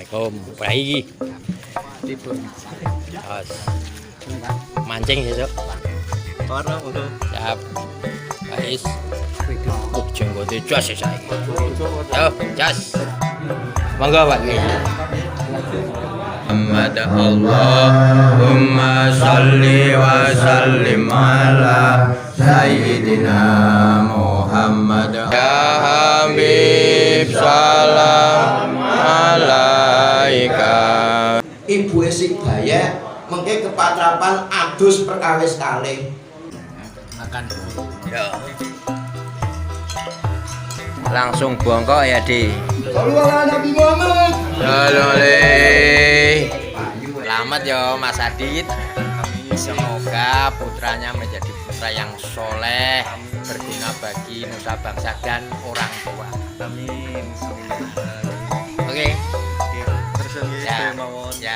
Assalamualaikum. Baik. Terus mancing besok. Siap. Guys. Jenggote jas saya. Yo, jas. Monggo, Pak. Allahumma shalli wa sallim ala sayyidina Muhammad. Ya Habib salam alaika. Ibu Esik Bayek mengke kepatrapan adus perkawis kalih. Makan. Ya. Langsung bongkok ya, Di. Sallallahu Nabi Muhammad. Selamat ya Mas Adit. Semoga putranya menjadi putra yang soleh, berguna bagi nusa bangsa dan orang tua. Amin. Oke. Terus Ya. Ya.